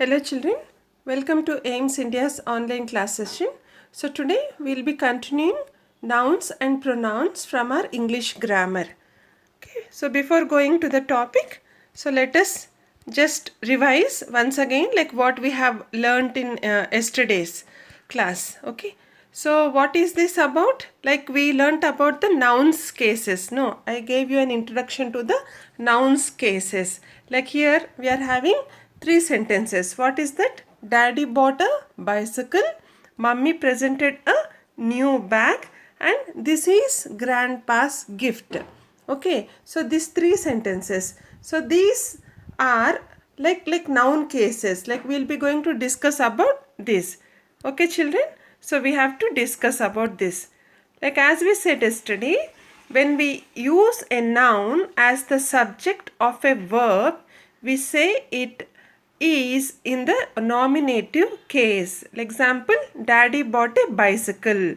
Hello children, welcome to AIMS India's online class session. So today we will be continuing nouns and pronouns from our English grammar. Okay, so before going to the topic, so let us just revise once again like what we have learnt in yesterday's class. Okay, so what is this about? Like we learnt about the nouns cases. No, I gave you an introduction to the nouns cases. Like here we are having three sentences. What is that? Daddy bought a bicycle, mummy presented a new bag, and this is grandpa's gift. Okay, so these three sentences. So these are like noun cases. Like we'll be going to discuss about this. Okay, children. So we have to discuss about this. Like as we said yesterday, when we use a noun as the subject of a verb, we say it is in the nominative case. Example, daddy bought a bicycle.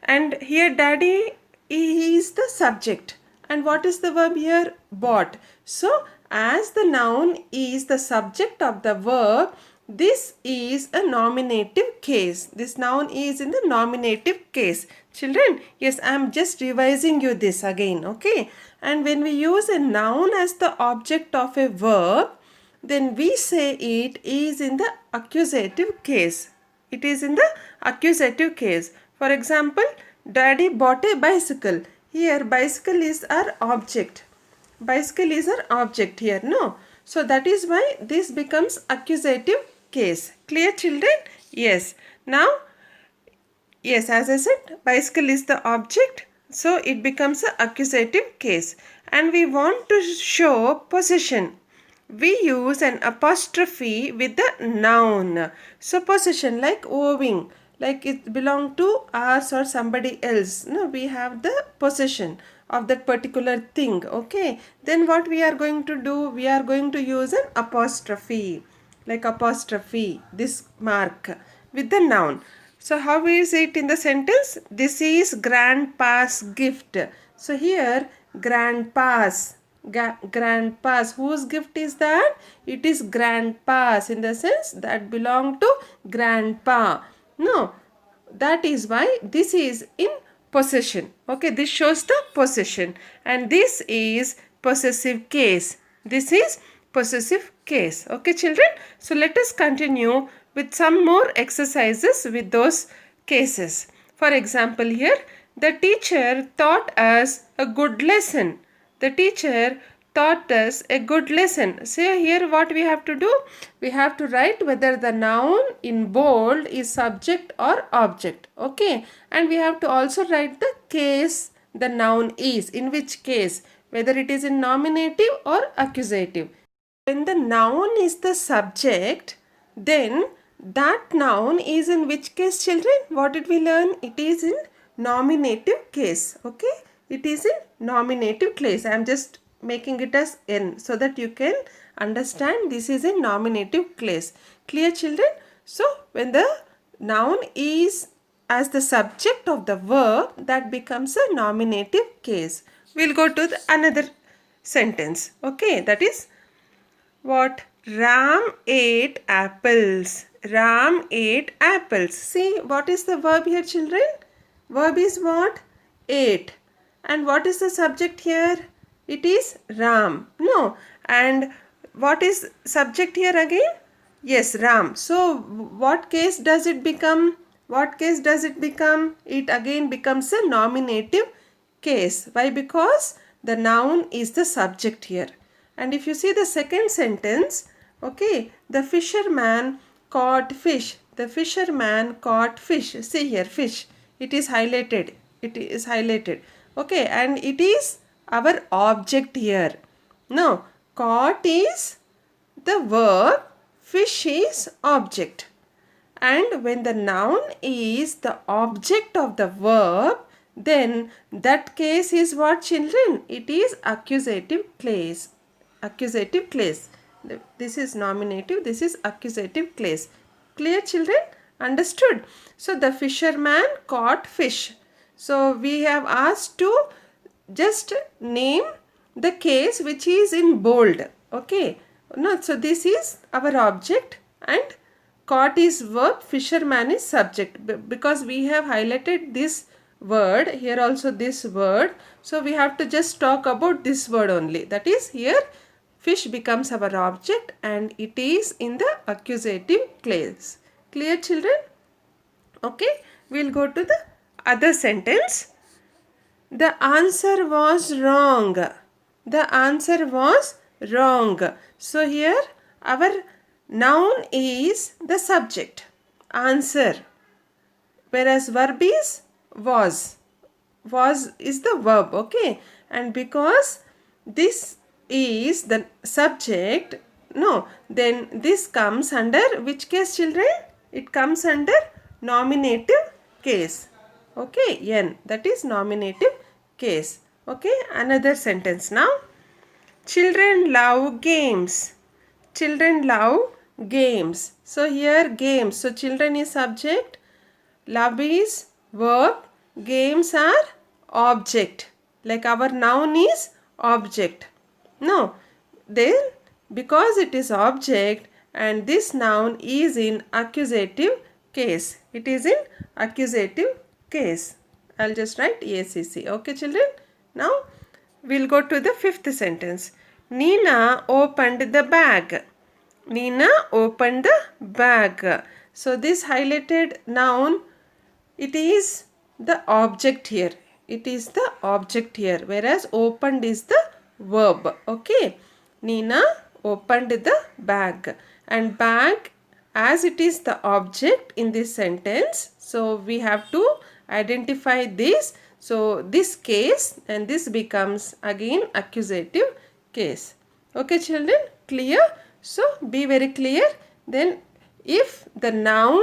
And here daddy is the subject. And what is the verb here? Bought. So as the noun is the subject of the verb, this is a nominative case. This noun is in the nominative case. Children, yes, I am just revising you this again. Okay. And when we use a noun as the object of a verb, then we say it is in the accusative case. It is in the accusative case. For example, daddy bought a bicycle. Here bicycle is our object. Bicycle is our object here, no? So that is why this becomes accusative case. Clear children? Yes. Now, yes, as I said, bicycle is the object. So it becomes an accusative case. And we want to show possession. We use an apostrophe with the noun. So possession, like owing, like it belong to us or somebody else. No, we have the possession of that particular thing. Okay, then what we are going to do? We are going to use an apostrophe, like apostrophe, this mark with the noun. So how is it in the sentence? This is grandpa's gift. So here grandpa's. Grandpa's. Whose gift is that? It is grandpa's, in the sense that belong to grandpa. No, that is why this is in possession. Okay, this shows the possession, and this is possessive case. This is possessive case. Okay, children. So let us continue with some more exercises with those cases. For example, here the teacher taught us a good lesson. The teacher taught us a good lesson. Say here what we have to do? We have to write whether the noun in bold is subject or object. Okay. And we have to also write the case the noun is. In which case? Whether it is in nominative or accusative. When the noun is the subject, then that noun is in which case, children? What did we learn? It is in nominative case. Okay. It is in nominative case. I am just making it as N so that you can understand this is in nominative case. Clear children? So when the noun is as the subject of the verb, that becomes a nominative case. We'll go to another sentence. Okay, that is what? Ram ate apples. Ram ate apples. See, what is the verb here, children? Verb is what? Ate. And what is the subject here? It is Ram. No. And what is subject here again? Yes, Ram. So what case does it become? What case does it become? It again becomes a nominative case. Why? Because the noun is the subject here. And if you see the second sentence, okay, the fisherman caught fish. The fisherman caught fish. See here, fish. It is highlighted. It is highlighted. Okay, and it is our object here. No, caught is the verb, fish is object. And when the noun is the object of the verb, then that case is what, children? It is accusative case. Accusative case. This is nominative, this is accusative case. Clear children? Understood? So the fisherman caught fish. So we have asked to just name the case which is in bold. Okay. No, so this is our object and caught is verb, fisherman is subject. Because we have highlighted this word, here also this word. So we have to just talk about this word only. That is, here fish becomes our object and it is in the accusative clause. Clear, children? Okay, we'll go to the other sentence. The answer was wrong. The answer was wrong. So here our noun is the subject, answer, whereas verb is was. Was is the verb, okay? And because this is the subject, no, then this comes under which case, children? It comes under nominative case. Okay, N, that is nominative case. Okay, another sentence now. Children love games. Children love games. So here games. So children is subject, love is verb, games are object. Like our noun is object. No, then because it is object and this noun is in accusative case. It is in accusative case. I'll just write ACC. Okay, children? Now we'll go to the fifth sentence. Nina opened the bag. Nina opened the bag. So this highlighted noun, it is the object here. It is the object here, whereas opened is the verb. Okay. Nina opened the bag. And bag, as it is the object in this sentence, so we have to identify this. So this case and this becomes again accusative case. Okay, children? Clear? So be very clear. Then if the noun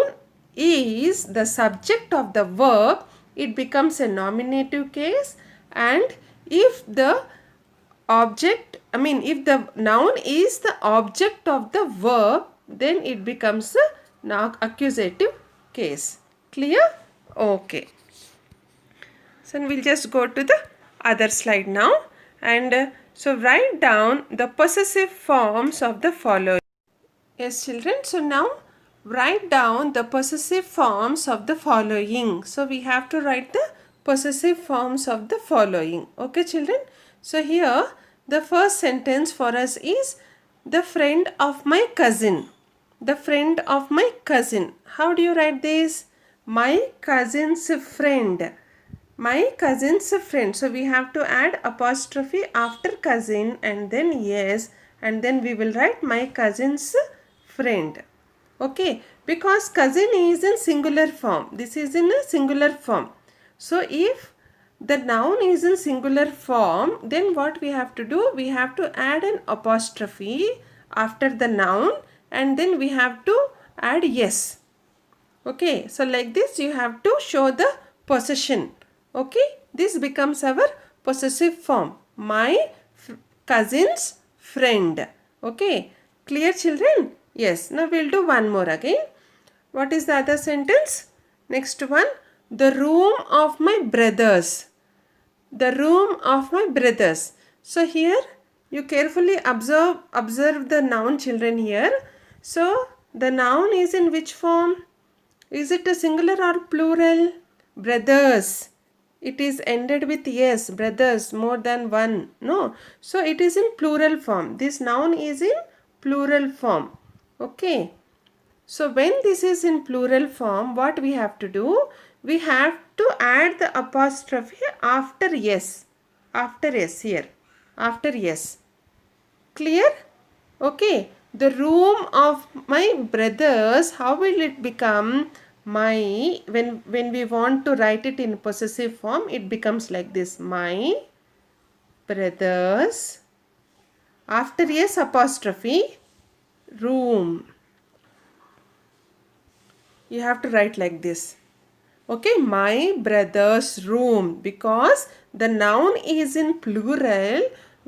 is the subject of the verb, it becomes a nominative case. And if the object, if the noun is the object of the verb, then it becomes a accusative case. Clear? Okay. So we'll just go to the other slide now. And so write down the possessive forms of the following. Yes, children. So now write down the possessive forms of the following. So we have to write the possessive forms of the following. Okay, children. So here the first sentence for us is the friend of my cousin. The friend of my cousin. How do you write this? My cousin's friend. My cousin's friend. So we have to add apostrophe after cousin and then yes, and then we will write my cousin's friend. Okay, because cousin is in singular form. This is in a singular form. So if the noun is in singular form, then what we have to do? We have to add an apostrophe after the noun and then we have to add yes. Okay, so like this you have to show the possession. Okay, this becomes our possessive form. My cousin's friend. Okay, clear, children? Yes, now we'll do one more again. What is the other sentence? Next one, the room of my brothers. The room of my brothers. So here you carefully observe the noun, children, here. So the noun is in which form? Is it a singular or plural? Brothers. It is ended with yes, brothers, more than one. No. So it is in plural form. This noun is in plural form. Okay. So when this is in plural form, what we have to do? We have to add the apostrophe after yes. After yes here. After yes. Clear? Okay. The room of my brothers, how will it become? My, when we want to write it in possessive form, it becomes like this. My brothers, after yes apostrophe, room. You have to write like this. Okay, my brother's room, because the noun is in plural,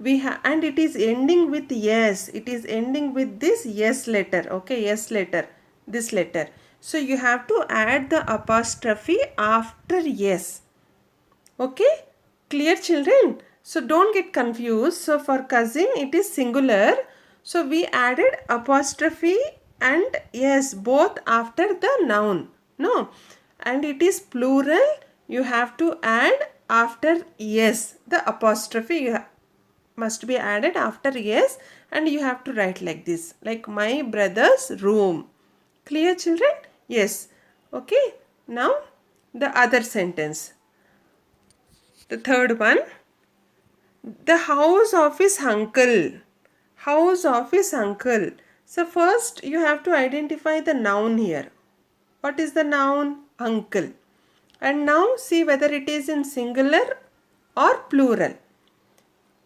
and it is ending with yes. It is ending with this yes letter. Okay, yes letter, this letter. So you have to add the apostrophe after yes. Okay, clear, children? So don't get confused. So for cousin it is singular. So we added apostrophe and s both after the noun. No, and it is plural. You have to add after s. The apostrophe must be added after s, and you have to write like this, like my brother's room. Clear, children? Yes. Okay. Now the other sentence. The third one. The house of his uncle. House of his uncle. So first you have to identify the noun here. What is the noun? Uncle. And now see whether it is in singular or plural.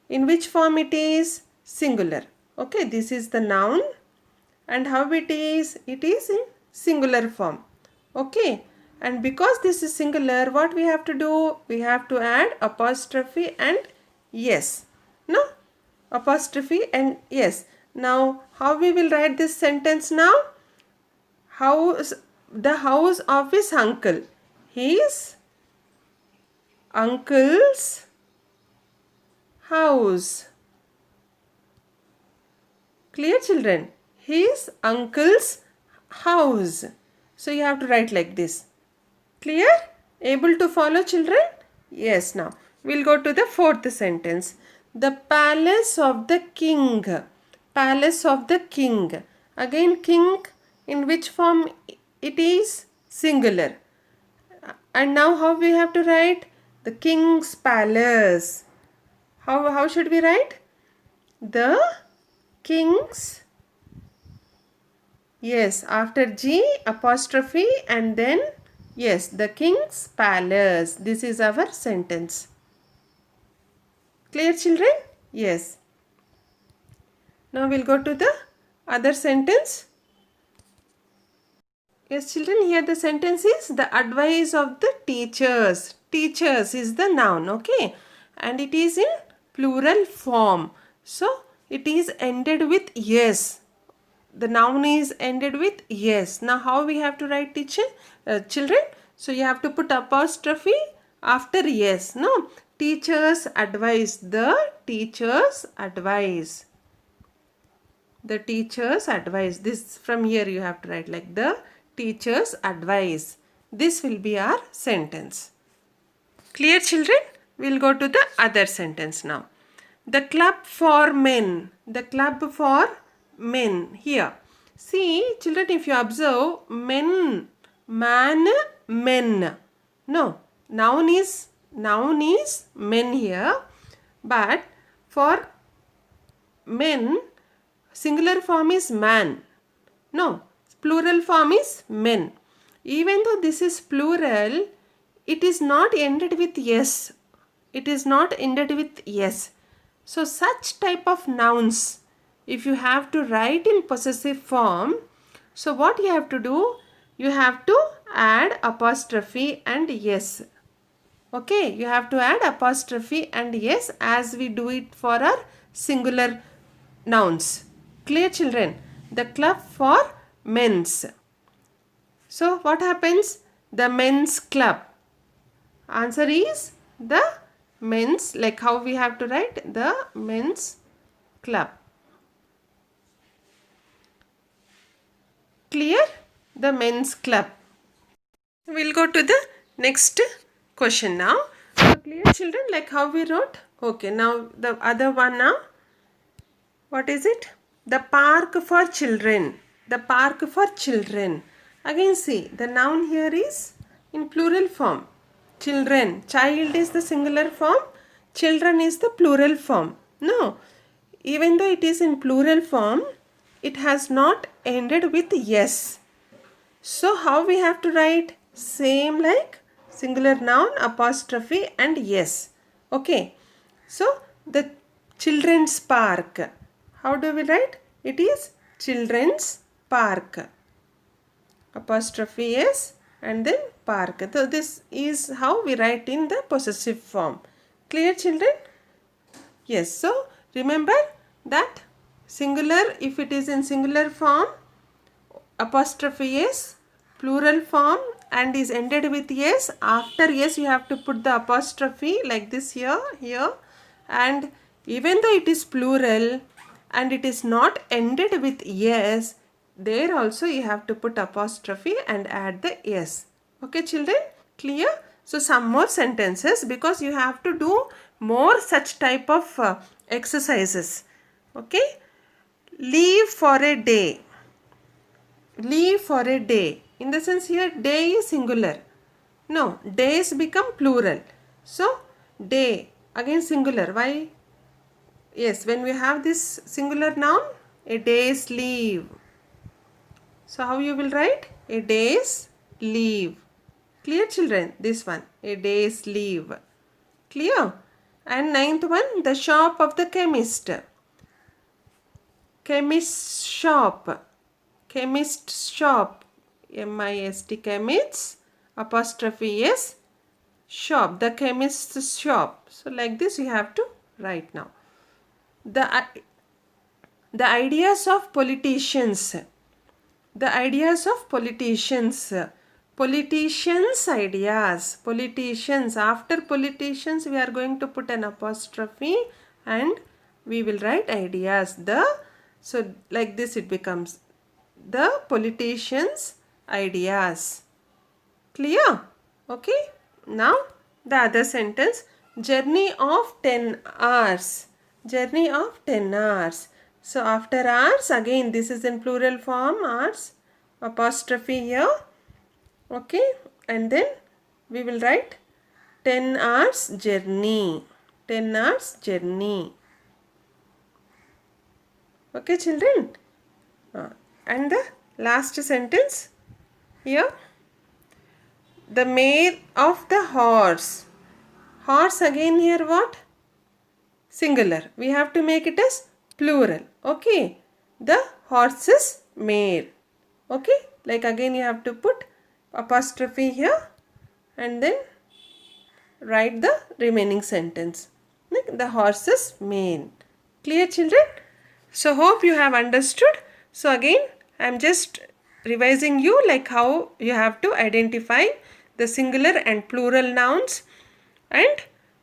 In which form it is? Singular. Okay, this is the noun. And how it is? It is in singular form. Okay. And because this is singular, what we have to do? We have to add apostrophe and yes. No? Apostrophe and yes. Now, how we will write this sentence now? The house of his uncle. His uncle's house. Clear, children? His uncle's house. So you have to write like this. Clear? Able to follow, children? Yes. Now we'll go to the fourth sentence. The palace of the king. Palace of the king. Again, king, in which form it is? Singular. And now how we have to write? The king's palace. How should we write? The king's, yes, after G apostrophe and then yes, the king's palace. This is our sentence. Clear, children? Yes. Now we'll go to the other sentence. Yes, children, here the sentence is the advice of the teachers. Teachers is the noun, okay? And it is in plural form. So, it is ended with yes. The noun is ended with yes. Now, how we have to write, children? So, you have to put apostrophe after yes. No, teachers advise. The teachers advise. The teachers advise. This from here you have to write like the teachers advise. This will be our sentence. Clear, children? We'll go to the other sentence now. The club for men. The club for men. Here. See, children, if you observe, men, man, men. No, noun is men here. But for men, singular form is man. No, plural form is men. Even though this is plural, it is not ended with yes. It is not ended with yes. So such type of nouns, if you have to write in possessive form, so what you have to do? You have to add apostrophe and yes. Okay, you have to add apostrophe and yes as we do it for our singular nouns. Clear, children? The club for men's. So what happens? The men's club. Answer is the men's, like how we have to write the men's club. Clear? The men's club. We'll go to the next question now. So clear, children, like how we wrote? Okay, now the other one now. What is it? The park for children. The park for children. Again see, the noun here is in plural form. Children. Child is the singular form. Children is the plural form. No. Even though it is in plural form, it has not ended with yes. So how we have to write? Same like singular noun, apostrophe and yes. Okay. So the children's park. How do we write? It is children's park. Apostrophe yes and then park. So this is how we write in the possessive form. Clear, children? Yes. So remember that singular, if it is in singular form, apostrophe yes, plural form and is ended with yes. After yes you have to put the apostrophe like this here. And even though it is plural and it is not ended with yes, there also you have to put apostrophe and add the S. Okay children, clear? So some more sentences, because you have to do more such type of exercises. Okay, leave for a day. Leave for a day. In the sense here day is singular. No, days become plural. So day again singular. Why? Yes, when we have this singular noun, a day's leave. So how you will write? A day's leave. Clear children? This one, a day's leave. Clear? And ninth one, the shop of the chemist. Chemist shop. Chemist shop. M-I-S-T, chemist, apostrophe S, shop. The chemist's shop. So like this you have to write now. The ideas of politicians. The ideas of politicians. Politicians' ideas. Politicians. After politicians we are going to put an apostrophe and we will write ideas. So like this it becomes the politicians' ideas. Clear? Okay. Now the other sentence. Journey of 10 hours. Journey of 10 hours. So after hours, again this is in plural form, hours, apostrophe here. Okay, and then we will write 10 hours journey. 10 hours journey. Okay children. And the last sentence here. The mare of the horse. Horse again here what? Singular. We have to make it as plural. Okay. The horse's mare. Okay. Like again you have to put apostrophe here and then write the remaining sentence. Like the horse's mare. Clear children? So hope you have understood. So again I am just revising you like how you have to identify the singular and plural nouns and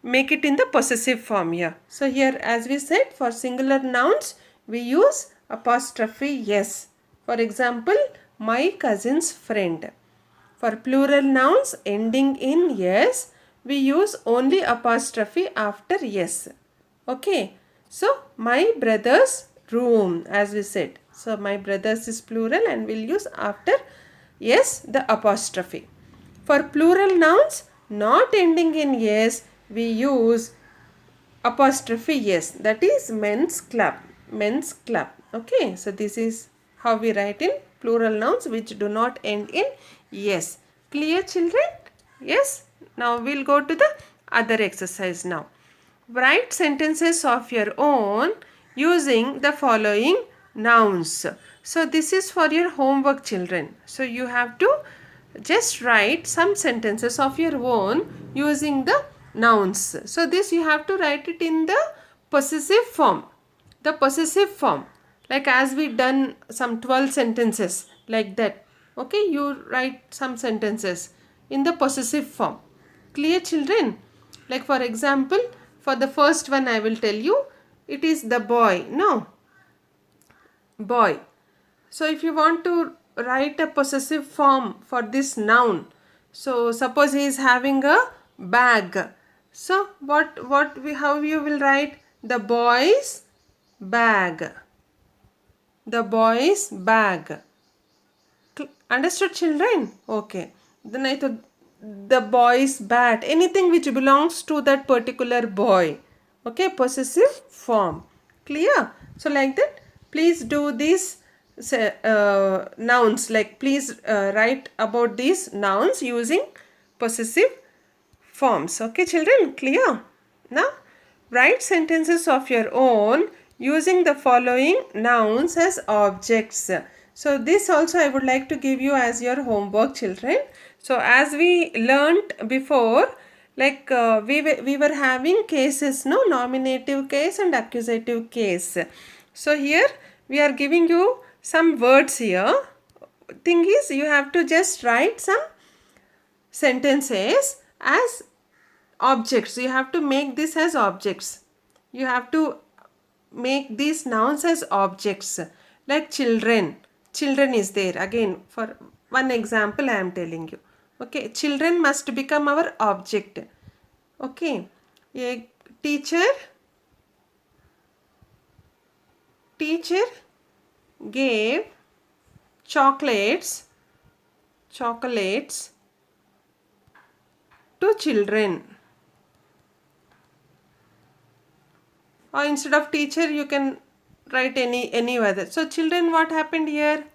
make it in the possessive form here. So here as we said, for singular nouns we use apostrophe S. For example, my cousin's friend. For plural nouns ending in S, we use only apostrophe after S. Okay. So my brother's room, as we said. So my brothers is plural and we'll use after S the apostrophe. For plural nouns not ending in S, we use apostrophe S, that is men's club. Men's club. Okay, so this is how we write in plural nouns which do not end in S. Clear children? Yes. Now we'll go to the other exercise now. Write sentences of your own using the following nouns. So this is for your homework children. So you have to just write some sentences of your own using the nouns. So this you have to write it in the possessive form. The possessive form. Like as we done some 12 sentences like that. Okay, you write some sentences in the possessive form. Clear children? Like for example, for the first one I will tell you, it is the boy. No. Boy. So if you want to write a possessive form for this noun, so suppose he is having a bag. So how you will write? The boy's bag. The boy's bag. Understood children? Okay. Then I thought the boy's bat. Anything which belongs to that particular boy. Okay. Possessive form. Clear? So like that. Please do these nouns. Like please write about these nouns using possessive forms. Okay children? Clear? Now write sentences of your own using the following nouns as objects. So this also I would like to give you as your homework children. So as we learnt before, like we were having cases, no, nominative case and accusative case. So here we are giving you some words here. Thing is you have to just write some sentences as objects. You have to make this as objects. You have to make these nouns as objects, like children. children is there. Again, for one example I am telling you. Okay, children must become our object. Okay, a teacher gave chocolates to children. Or instead of teacher you can write any other. So children, what happened here?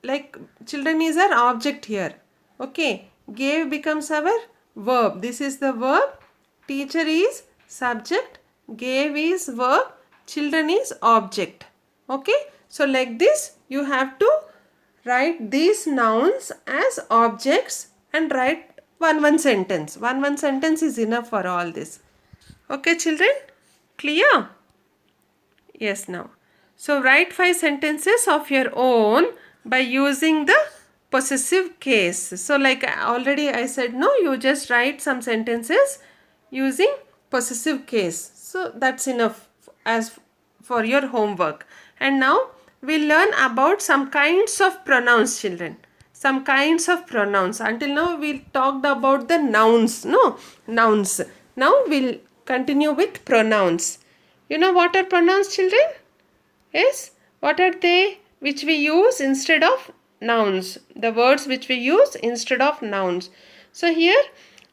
Like children is our object here. Okay, gave becomes our verb. This is the verb. Teacher is subject, gave is verb, children is object. Okay, so like this you have to write these nouns as objects and write one sentence. One sentence is enough for all this. Okay children, clear? Yes, now. So write 5 sentences of your own by using the possessive case. So like already I said, no, you just write some sentences using possessive case. So that's enough as for your homework. And now we'll learn about some kinds of pronouns, children. Some kinds of pronouns. Until now we talked about the nouns, no? Nouns. Now we'll continue with pronouns. You know what are pronouns, children? Yes, what are they which we use instead of nouns? The words which we use instead of nouns. So here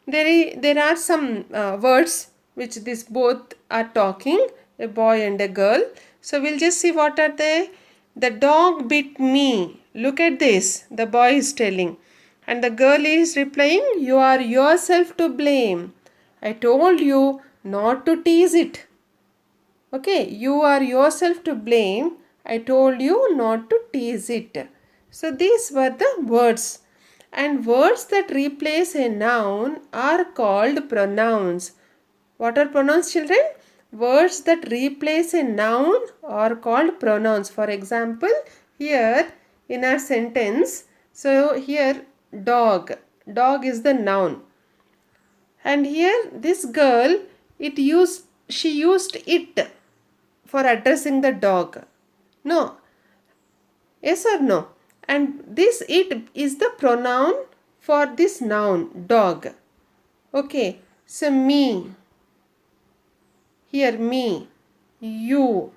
there are some words which these both are talking, a boy and a girl. So we'll just see what are they. The dog bit me. Look at this. The boy is telling. And the girl is replying, you are yourself to blame. I told you not to tease it. Okay, you are yourself to blame. I told you not to tease it. So these were the words. And words that replace a noun are called pronouns. What are pronouns, children? Words that replace a noun are called pronouns. For example, here in our sentence, so here dog. Dog is the noun. And here this girl, she used it for addressing the dog. No. Yes or no? And this it is the pronoun for this noun, dog. Okay. So me. Here me. You.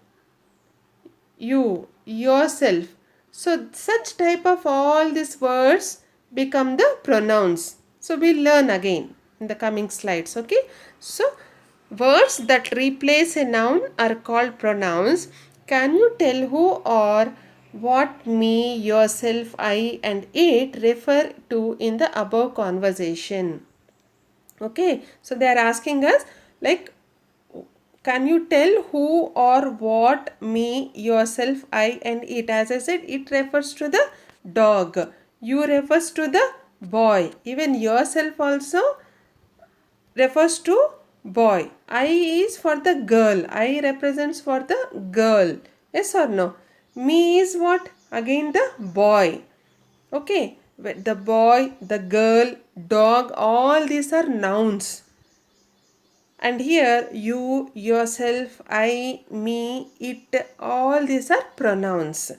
Yourself. So such type of all these words become the pronouns. So we'll learn again in the coming slides. Okay. So words that replace a noun are called pronouns. Can you tell who or what me, yourself, I and it refer to in the above conversation? Okay, so they are asking us like, can you tell who or what me, yourself, I and it? As I said, it refers to the dog. You refers to the boy. Even yourself also refers to boy. I is for the girl. I represents for the girl. Yes or no? Me is what? Again the boy. Okay. The boy, the girl, dog, all these are nouns. And here you, yourself, I, me, it, all these are pronouns.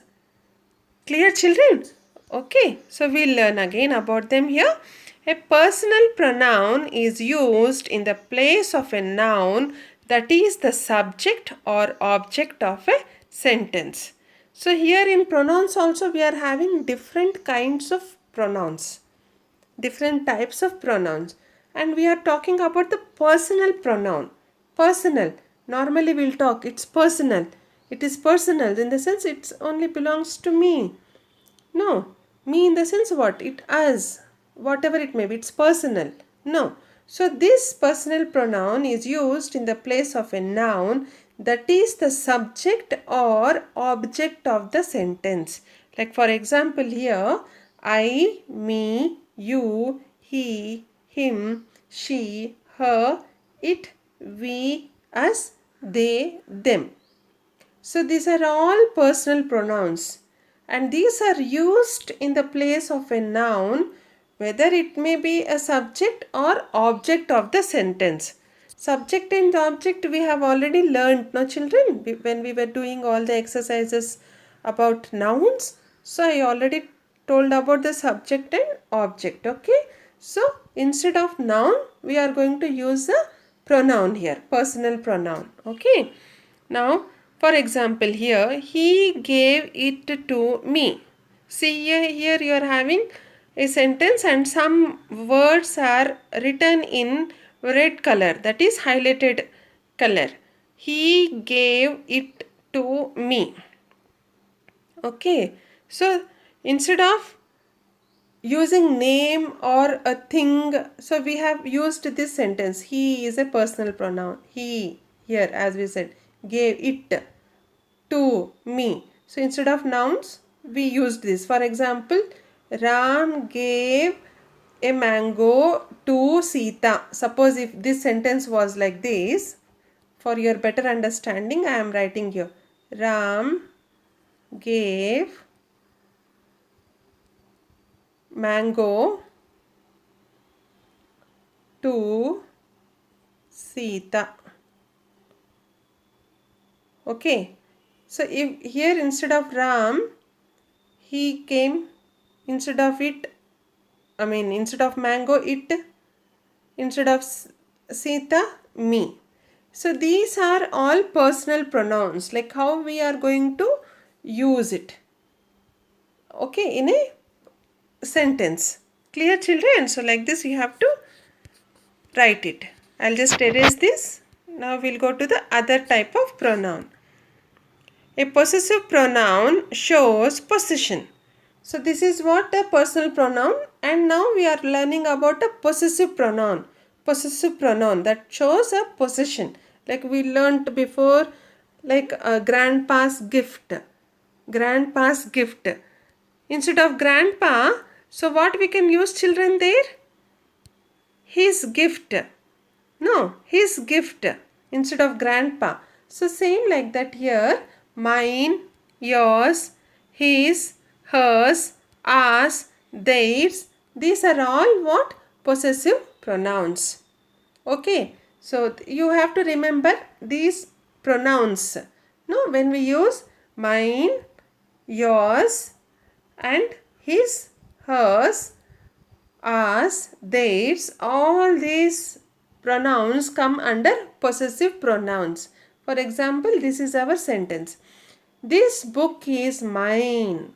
Clear, children? Okay. So we'll learn again about them here. A personal pronoun is used in the place of a noun that is the subject or object of a sentence. So here in pronouns also we are having different kinds of pronouns, different types of pronouns. And we are talking about the personal pronoun. Personal. Normally we'll talk, it's personal. It is personal in the sense it only belongs to me. No. Me in the sense what? It us. Whatever it may be, it's personal. No. So this personal pronoun is used in the place of a noun that is the subject or object of the sentence. Like for example here, I, me, you, he, him, she, her, it, we, us, they, them. So these are all personal pronouns. And these are used in the place of a noun, whether it may be a subject or object of the sentence. Subject and object we have already learned, no children, when we were doing all the exercises about nouns. So I already told about the subject and object. Okay. So instead of noun, we are going to use a pronoun here, personal pronoun. Okay. Now, for example, here, he gave it to me. See here you are having a sentence and some words are written in red color, that is highlighted color. He gave it to me. Okay. So, instead of using name or a thing, so we have used this sentence. He is a personal pronoun. He, here as we said, gave it to me. So instead of nouns, we used this. For example, Ram gave a mango to Sita. Suppose if this sentence was like this, for your better understanding, I am writing here. Ram gave mango to Sita. Okay. So if here instead of Ram, he came, instead of it, instead of mango, it, instead of Sita, me. So these are all personal pronouns, like how we are going to use it. Okay, in a sentence. Clear, children? So like this you have to write it. I'll just erase this. Now we'll go to the other type of pronoun. A possessive pronoun shows possession. So this is what a personal pronoun, and now we are learning about a possessive pronoun. Possessive pronoun that shows a possession. Like we learnt before, like grandpa's gift. Grandpa's gift. Instead of grandpa, so what we can use, children, there? His gift. No, his gift instead of grandpa. So same like that here. Mine, yours, his, hers, ours, theirs. These are all what? Possessive pronouns. Okay. So you have to remember these pronouns. No, when we use mine, yours, and his, hers, ours, theirs, all these pronouns come under possessive pronouns. For example, this is our sentence. This book is mine.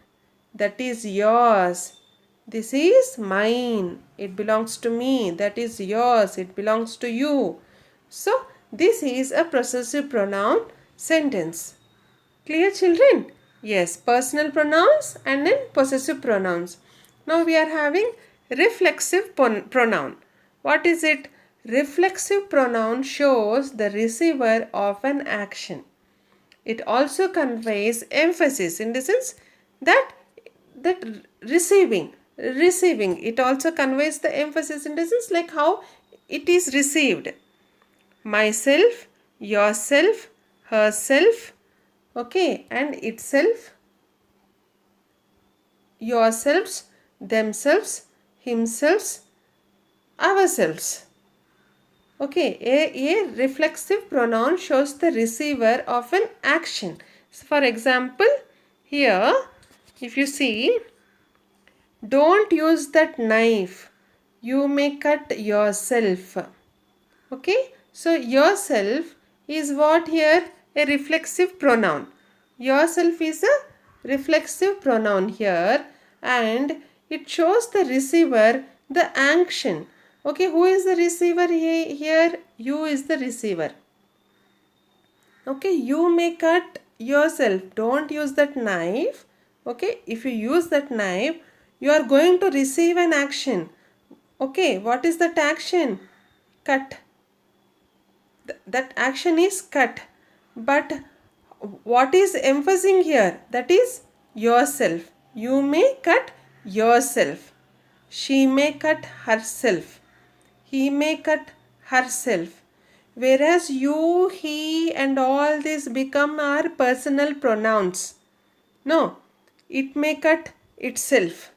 That is yours. This is mine. It belongs to me. That is yours. It belongs to you. So, this is a possessive pronoun sentence. Clear, children? Yes, personal pronouns and then possessive pronouns. Now we are having reflexive pronoun. What is it? Reflexive pronoun shows the receiver of an action. It also conveys emphasis in the sense that receiving. It also conveys the emphasis in the sense like how it is received. Myself, yourself, herself, okay, and itself, yourselves, themselves, himself, ourselves. Okay, a reflexive pronoun shows the receiver of an action. So for example, here, if you see, don't use that knife. You may cut yourself. Okay, so yourself is what here? A reflexive pronoun. Yourself is a reflexive pronoun here, and it shows the receiver, the action. Okay, who is the receiver here? You is the receiver. Okay, you may cut yourself. Don't use that knife. Okay, if you use that knife, you are going to receive an action. Okay, what is that action? Cut. That action is cut. But what is emphasizing here? That is yourself. You may cut yourself. She may cut herself. He may cut herself. Whereas you, he, and all this become our personal pronouns. No, it may cut itself.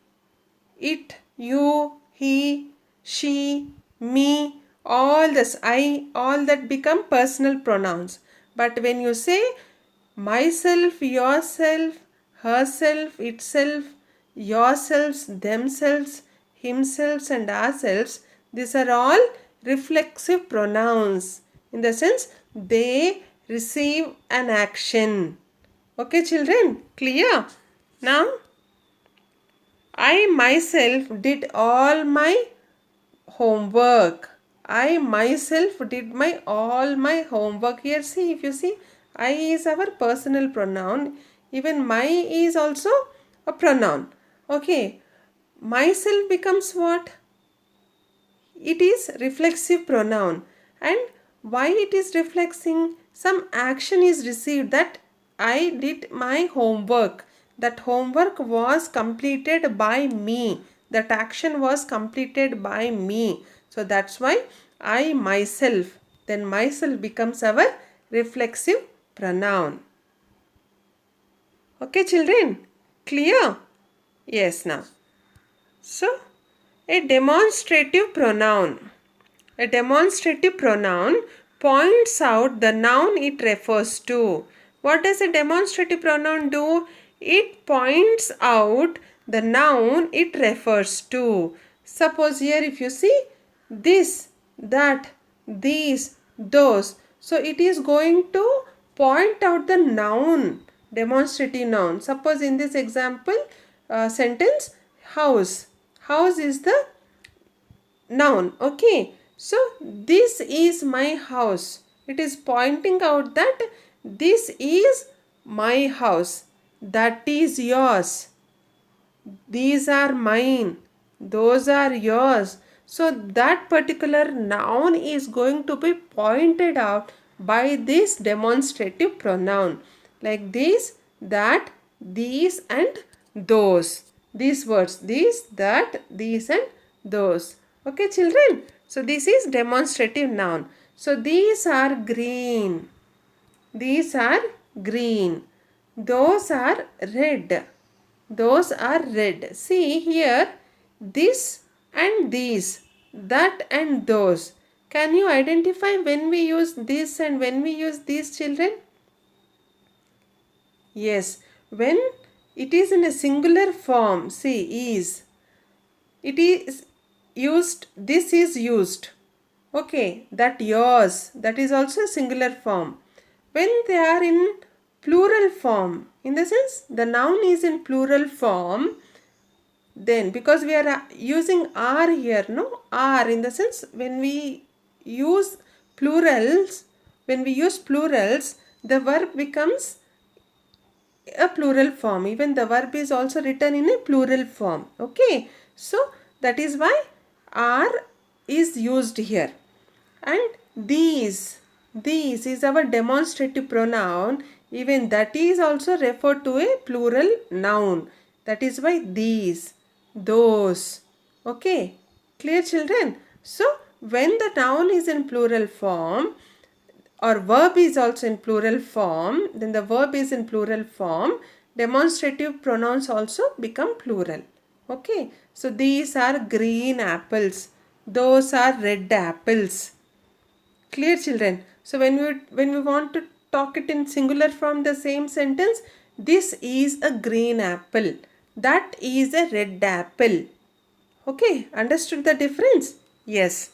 It, you, he, she, me, all this, I, all that become personal pronouns. But when you say myself, yourself, herself, itself, yourselves, themselves, himself and ourselves, these are all reflexive pronouns. In the sense, they receive an action. Okay, children, clear? Now, I myself did all my homework. I myself did all my homework. Here see, if you see, I is our personal pronoun. Even my is also a pronoun. Okay. Myself becomes what? It is reflexive pronoun. And why it is reflexing? Some action is received, that I did my homework. That homework was completed by me. That action was completed by me. So that's why I myself. Then myself becomes our reflexive pronoun. Okay, children? Clear? Yes, now. So, a demonstrative pronoun. A demonstrative pronoun points out the noun it refers to. What does a demonstrative pronoun do? It points out the noun it refers to. Suppose here if you see this, that, these, those. So it is going to point out the noun, demonstrative noun. Suppose in this example sentence, house. House is the noun. Okay. So this is my house. It is pointing out that this is my house. That is yours. These are mine. Those are yours. So that particular noun is going to be pointed out by this demonstrative pronoun. Like this, that, these and those. These words, these, that, these and those. Okay, children? So this is demonstrative noun. So these are green. These are green. Those are red. Those are red. See here, this and these, that and those. Can you identify when we use this and when we use these, children? Yes, when it is in a singular form, see, is. It is used, this is used. Okay, that yours, that is also a singular form. When they are in plural form, in the sense the noun is in plural form, then because we are using are here, no? Are in the sense when we use plurals, the verb becomes a plural form. Even the verb is also written in a plural form. Okay. So that is why are is used here. And these is our demonstrative pronoun. Even that is also referred to a plural noun. That is why these, those. Okay. Clear, children? So when the noun is in plural form, or verb is also in plural form, then the verb is in plural form, demonstrative pronouns also become plural. Okay. So these are green apples. Those are red apples. Clear, children? So when we want to talk it in singular form, the same sentence, this is a green apple. That is a red apple. Okay. Understood the difference? Yes.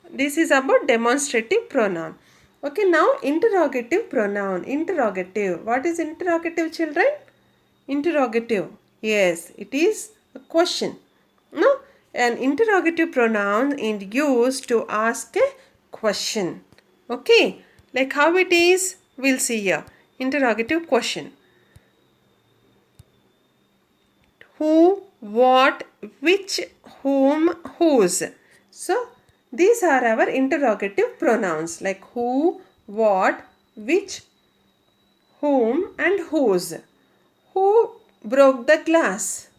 This is about demonstrative pronoun. Okay, now interrogative pronoun. Interrogative. What is interrogative, children? Interrogative. Yes, it is a question. No? An interrogative pronoun is used to ask a question. Okay, like how it is, we'll see here. Interrogative question. Who, what, which, whom, whose. So, these are our interrogative pronouns like who, what, which, whom and whose. Who broke the glass?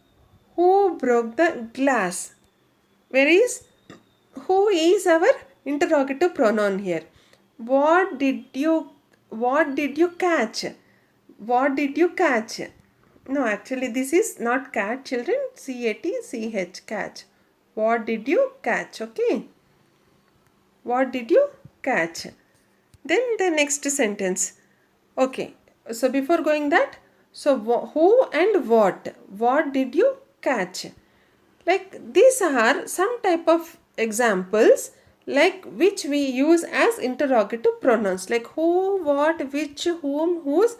Who broke the glass? Where is? Who is our interrogative pronoun here? What did you catch? What did you catch? No, actually this is not catch, children. C-A-T-C-H, catch. What did you catch? Okay. What did you catch? Then the next sentence. Okay. So before going that, So who and what did you catch? Like these are some type of examples like which we use as interrogative pronouns, like who, what, which, whom, whose,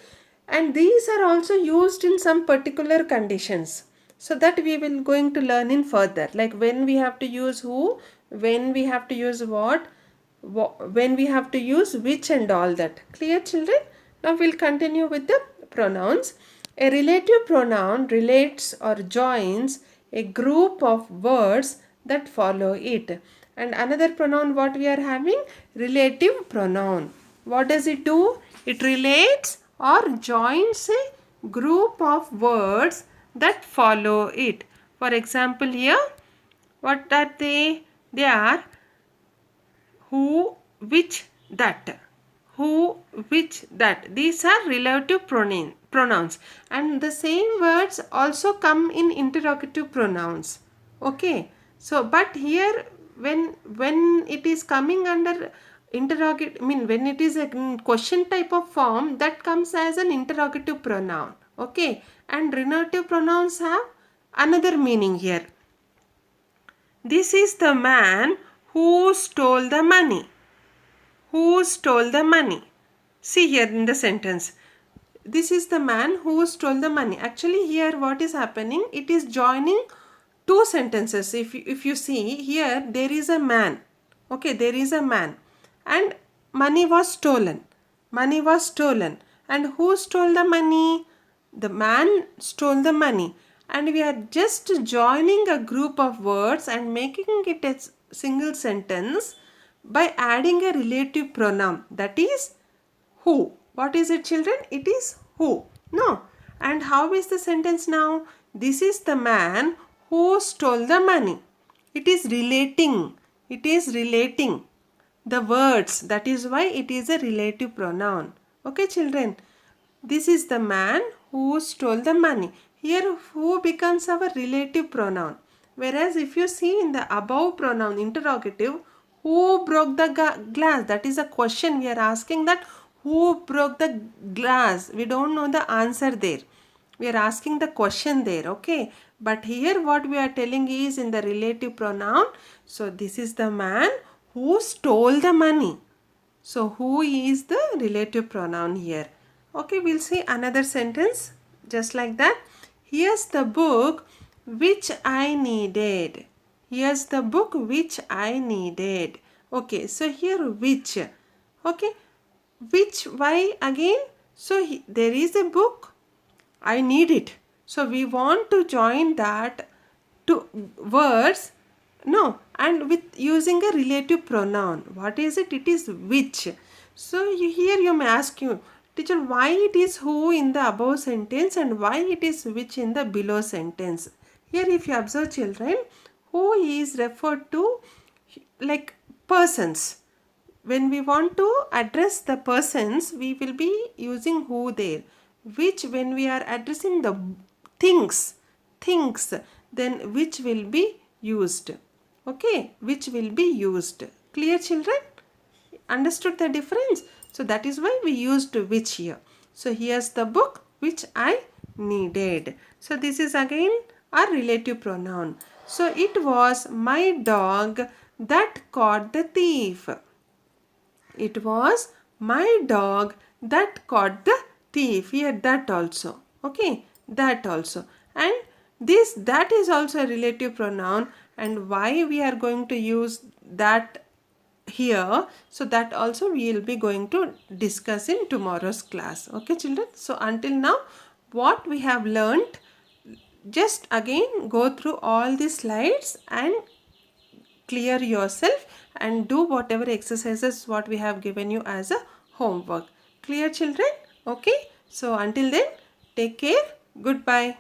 and these are also used in some particular conditions. So that we will going to learn in further, like when we have to use who, when we have to use what, when we have to use which, and all that. Clear, children? Now we'll continue with the pronouns. A relative pronoun relates or joins a group of words that follow it. And another pronoun what we are having? Relative pronoun. What does it do? It relates or joins a group of words that follow it. For example, here, what are they? They are who, which, that. Who, which, that. These are relative pronouns, and the same words also come in interrogative pronouns. Okay, so but here when it is coming under interrogative, when it is a question type of form, that comes as an interrogative pronoun. Okay, and relative pronouns have another meaning here. This is the man who stole the money. Who stole the money? See here in the sentence. This is the man who stole the money. Actually here what is happening? It is joining two sentences. If you see here, there is a man. Okay, there is a man. And money was stolen. Money was stolen. And who stole the money? The man stole the money. And we are just joining a group of words and making it a single sentence by adding a relative pronoun, that is who. What is it, children? It is who. No. And how is the sentence now? This is the man who stole the money. It is relating. It is relating the words. That is why it is a relative pronoun. Okay, children? This is the man who stole the money. Here who becomes our relative pronoun. Whereas if you see in the above pronoun interrogative, who broke the glass? That is a question we are asking, that who broke the glass? We don't know the answer there. We are asking the question there, okay? But here what we are telling is in the relative pronoun. So this is the man who stole the money. So who is the relative pronoun here? Okay, we'll see another sentence just like that. Here's the book which I needed. Here's the book which I needed. Okay, so here which. Okay, which, why again? So there is a book. I need it. So we want to join that to words. No, and with using a relative pronoun. What is it? It is which. So here you may ask you, teacher, why it is who in the above sentence and why it is which in the below sentence? Here if you observe, children, who is referred to like persons. When we want to address the persons, we will be using who there. Which, when we are addressing the things, then which will be used. Okay, which will be used. Clear, children? Understood the difference? So that is why we used which here. So here's the book which I needed. So this is again a relative pronoun. So it was my dog that caught the thief. It was my dog that caught the thief. Here that also. Okay, that also. And this, that is also a relative pronoun. And why we are going to use that here, so that also we will be going to discuss in tomorrow's class. Okay, children? So until now, what we have learnt, just again go through all these slides and clear yourself and do whatever exercises what we have given you as a homework. Clear, children? Okay, so until then, take care. Goodbye.